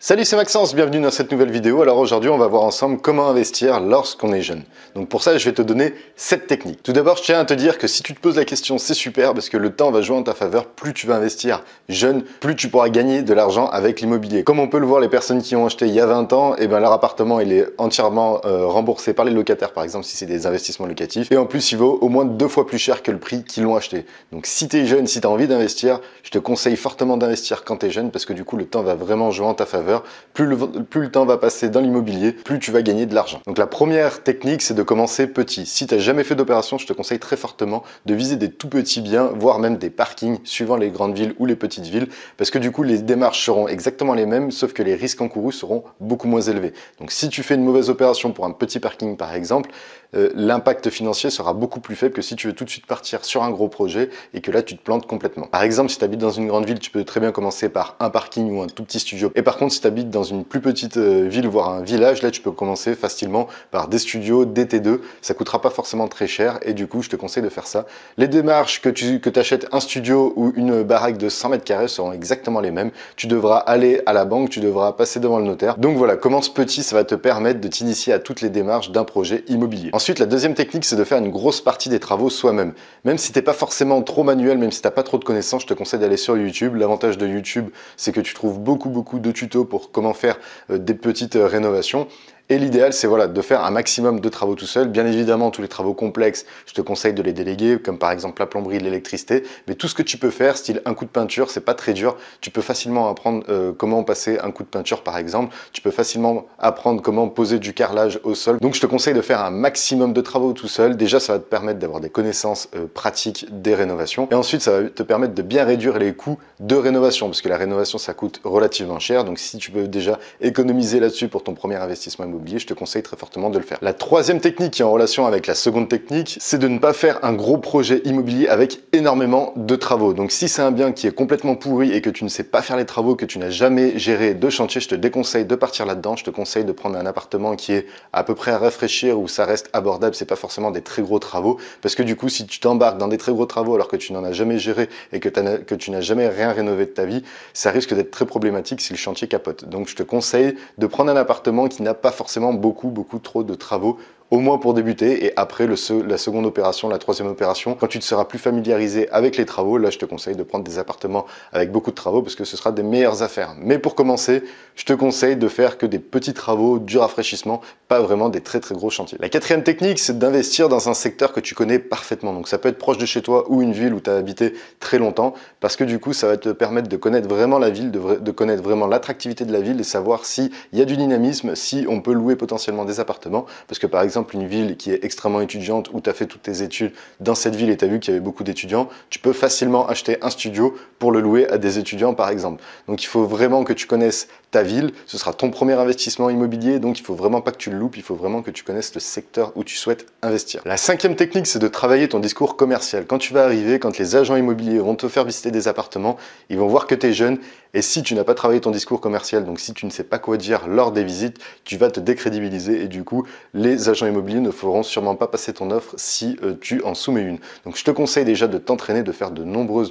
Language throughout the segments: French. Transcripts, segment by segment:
Salut, c'est Maxence, bienvenue dans cette nouvelle vidéo. Alors aujourd'hui, on va voir ensemble comment investir lorsqu'on est jeune. Donc pour ça, je vais te donner 7 techniques. Tout d'abord, je tiens à te dire que si tu te poses la question, c'est super parce que le temps va jouer en ta faveur. Plus tu vas investir jeune, plus tu pourras gagner de l'argent avec l'immobilier. Comme on peut le voir, les personnes qui ont acheté il y a 20 ans, eh ben, leur appartement, il est entièrement remboursé par les locataires, par exemple, si c'est des investissements locatifs. Et en plus, il vaut au moins 2 fois plus cher que le prix qu'ils l'ont acheté. Donc si tu es jeune, si tu as envie d'investir, je te conseille fortement d'investir quand tu es jeune parce que du coup, le temps va vraiment jouer en ta faveur. Plus le temps va passer dans l'immobilier, plus tu vas gagner de l'argent. Donc la première technique, c'est de commencer petit. Si tu n'as jamais fait d'opération, je te conseille très fortement de viser des tout petits biens, voire même des parkings, suivant les grandes villes ou les petites villes, parce que du coup, les démarches seront exactement les mêmes, sauf que les risques encourus seront beaucoup moins élevés. Donc si tu fais une mauvaise opération pour un petit parking, par exemple, l'impact financier sera beaucoup plus faible que si tu veux tout de suite partir sur un gros projet et que là, tu te plantes complètement. Par exemple, si tu habites dans une grande ville, tu peux très bien commencer par un parking ou un tout petit studio. Et par contre, si tu habites dans une plus petite ville, voire un village, là, tu peux commencer facilement par des studios, des T2. Ça coûtera pas forcément très cher et du coup, je te conseille de faire ça. Les démarches que tu achètes un studio ou une baraque de 100 mètres carrés seront exactement les mêmes. Tu devras aller à la banque, tu devras passer devant le notaire. Donc voilà, commence petit, ça va te permettre de t'initier à toutes les démarches d'un projet immobilier. Ensuite, la deuxième technique, c'est de faire une grosse partie des travaux soi-même. Même si t'es pas forcément trop manuel, même si t'as pas trop de connaissances, je te conseille d'aller sur YouTube. L'avantage de YouTube, c'est que tu trouves beaucoup de tutos pour comment faire des petites rénovations. Et l'idéal, c'est voilà, de faire un maximum de travaux tout seul. Bien évidemment, tous les travaux complexes, je te conseille de les déléguer, comme par exemple la plomberie, l'électricité. Mais tout ce que tu peux faire, style un coup de peinture, c'est pas très dur. Tu peux facilement apprendre comment passer un coup de peinture, par exemple. Tu peux facilement apprendre comment poser du carrelage au sol. Donc, je te conseille de faire un maximum de travaux tout seul. Déjà, ça va te permettre d'avoir des connaissances pratiques des rénovations. Et ensuite, ça va te permettre de bien réduire les coûts de rénovation, parce que la rénovation, ça coûte relativement cher. Donc, si tu peux déjà économiser là-dessus pour ton premier investissement immobilier, je te conseille très fortement de le faire. La troisième technique qui est en relation avec la seconde technique, c'est de ne pas faire un gros projet immobilier avec énormément de travaux. Donc si c'est un bien qui est complètement pourri et que tu ne sais pas faire les travaux, que tu n'as jamais géré de chantier, je te déconseille de partir là-dedans. Je te conseille de prendre un appartement qui est à peu près à rafraîchir, où ça reste abordable, c'est pas forcément des très gros travaux, parce que du coup, si tu t'embarques dans des très gros travaux alors que tu n'en as jamais géré et que tu n'as jamais rien rénové de ta vie, ça risque d'être très problématique si le chantier capote. Donc je te conseille de prendre un appartement qui n'a pas forcément beaucoup trop de travaux, au moins pour débuter, et après la seconde opération, la troisième opération, quand tu te seras plus familiarisé avec les travaux, là je te conseille de prendre des appartements avec beaucoup de travaux parce que ce sera des meilleures affaires. Mais pour commencer, je te conseille de faire que des petits travaux, du rafraîchissement, pas vraiment des très gros chantiers. La quatrième technique, c'est d'investir dans un secteur que tu connais parfaitement. Donc ça peut être proche de chez toi ou une ville où tu as habité très longtemps, parce que du coup ça va te permettre de connaître vraiment la ville, de connaître vraiment l'attractivité de la ville et savoir s'il y a du dynamisme, si on peut louer potentiellement des appartements, parce que par exemple une ville qui est extrêmement étudiante, où tu as fait toutes tes études dans cette ville et tu as vu qu'il y avait beaucoup d'étudiants, tu peux facilement acheter un studio pour le louer à des étudiants par exemple. Donc il faut vraiment que tu connaisses ta ville, ce sera ton premier investissement immobilier, donc il faut vraiment pas que tu le loupes, il faut vraiment que tu connaisses le secteur où tu souhaites investir. La cinquième technique, c'est de travailler ton discours commercial. Quand tu vas arriver, quand les agents immobiliers vont te faire visiter des appartements, ils vont voir que tu es jeune, et si tu n'as pas travaillé ton discours commercial, donc si tu ne sais pas quoi dire lors des visites, tu vas te décrédibiliser et du coup, les agents immobiliers ne feront sûrement pas passer ton offre si tu en soumets une. Donc je te conseille déjà de t'entraîner, de faire de nombreuses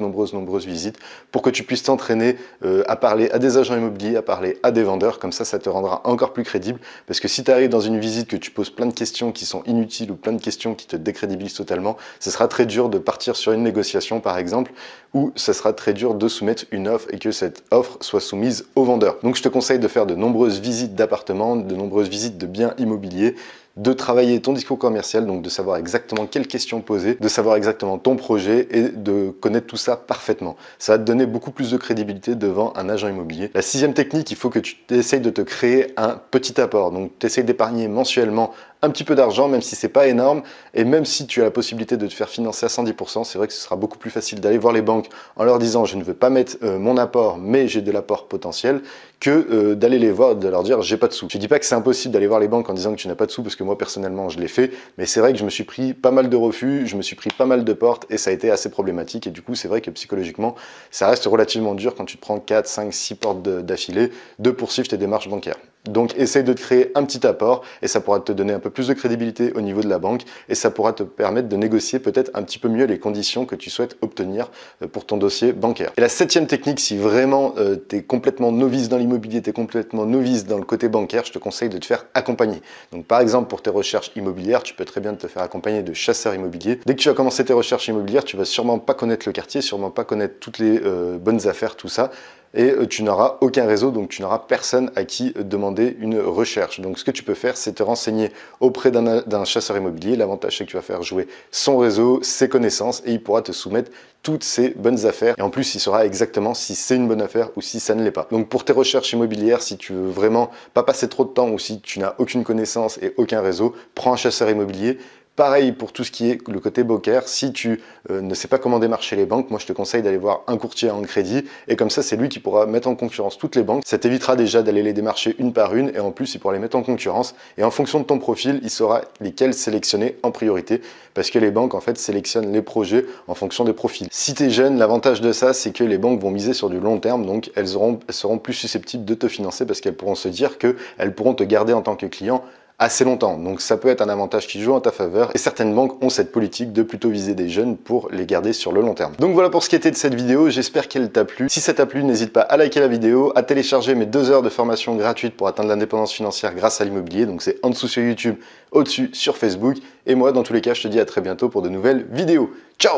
visites pour que tu puisses t'entraîner à parler à des agents immobiliers, à parler à des vendeurs, comme ça te rendra encore plus crédible, parce que si tu arrives dans une visite que tu poses plein de questions qui sont inutiles ou plein de questions qui te décrédibilisent totalement, ce sera très dur de partir sur une négociation par exemple, ou ce sera très dur de soumettre une offre et que cette offre soit soumise au vendeur. Donc je te conseille de faire de nombreuses visites d'appartements, de nombreuses visites de biens immobiliers, de travailler ton discours commercial, donc de savoir exactement quelles questions poser, de savoir exactement ton projet et de connaître tout ça parfaitement. Ça va te donner beaucoup plus de crédibilité devant un agent immobilier. La sixième technique, il faut que tu essayes de te créer un petit apport. Donc tu essayes d'épargner mensuellement un petit peu d'argent, même si c'est pas énorme, et même si tu as la possibilité de te faire financer à 110%, c'est vrai que ce sera beaucoup plus facile d'aller voir les banques en leur disant je ne veux pas mettre mon apport, mais j'ai de l'apport potentiel, que d'aller les voir, de leur dire j'ai pas de sous. Je dis pas que c'est impossible d'aller voir les banques en disant que tu n'as pas de sous, parce que que moi personnellement je l'ai fait, mais c'est vrai que je me suis pris pas mal de refus, je me suis pris pas mal de portes et ça a été assez problématique et du coup c'est vrai que psychologiquement ça reste relativement dur quand tu te prends 4, 5, 6 portes d'affilée de poursuivre tes démarches bancaires. Donc essaye de te créer un petit apport et ça pourra te donner un peu plus de crédibilité au niveau de la banque et ça pourra te permettre de négocier peut-être un petit peu mieux les conditions que tu souhaites obtenir pour ton dossier bancaire. Et la 7e technique, si vraiment tu es complètement novice dans l'immobilier, tu es complètement novice dans le côté bancaire, je te conseille de te faire accompagner. Donc par exemple pour tes recherches immobilières, tu peux très bien te faire accompagner de chasseurs immobiliers. Dès que tu vas commencer tes recherches immobilières, tu vas sûrement pas connaître le quartier, sûrement pas connaître toutes les bonnes affaires, tout ça. Et tu n'auras aucun réseau, donc tu n'auras personne à qui demander une recherche. Donc ce que tu peux faire, c'est te renseigner auprès d'un chasseur immobilier. L'avantage, c'est que tu vas faire jouer son réseau, ses connaissances, et il pourra te soumettre toutes ces bonnes affaires. Et en plus, il saura exactement si c'est une bonne affaire ou si ça ne l'est pas. Donc pour tes recherches immobilières, si tu veux vraiment pas passer trop de temps ou si tu n'as aucune connaissance et aucun réseau, prends un chasseur immobilier. Pareil pour tout ce qui est le côté bancaire, si tu ne sais pas comment démarcher les banques, moi je te conseille d'aller voir un courtier en crédit et comme ça c'est lui qui pourra mettre en concurrence toutes les banques. Ça t'évitera déjà d'aller les démarcher une par une et en plus il pourra les mettre en concurrence et en fonction de ton profil, il saura lesquels sélectionner en priorité parce que les banques en fait sélectionnent les projets en fonction des profils. Si tu es jeune, l'avantage de ça c'est que les banques vont miser sur du long terme donc elles seront plus susceptibles de te financer parce qu'elles pourront se dire qu'elles pourront te garder en tant que client assez longtemps. Donc ça peut être un avantage qui joue en ta faveur et certaines banques ont cette politique de plutôt viser des jeunes pour les garder sur le long terme. Donc voilà pour ce qui était de cette vidéo, j'espère qu'elle t'a plu. Si ça t'a plu, n'hésite pas à liker la vidéo, à télécharger mes 2 heures de formation gratuite pour atteindre l'indépendance financière grâce à l'immobilier. Donc c'est en dessous sur YouTube, au-dessus sur Facebook. Et moi dans tous les cas, je te dis à très bientôt pour de nouvelles vidéos. Ciao!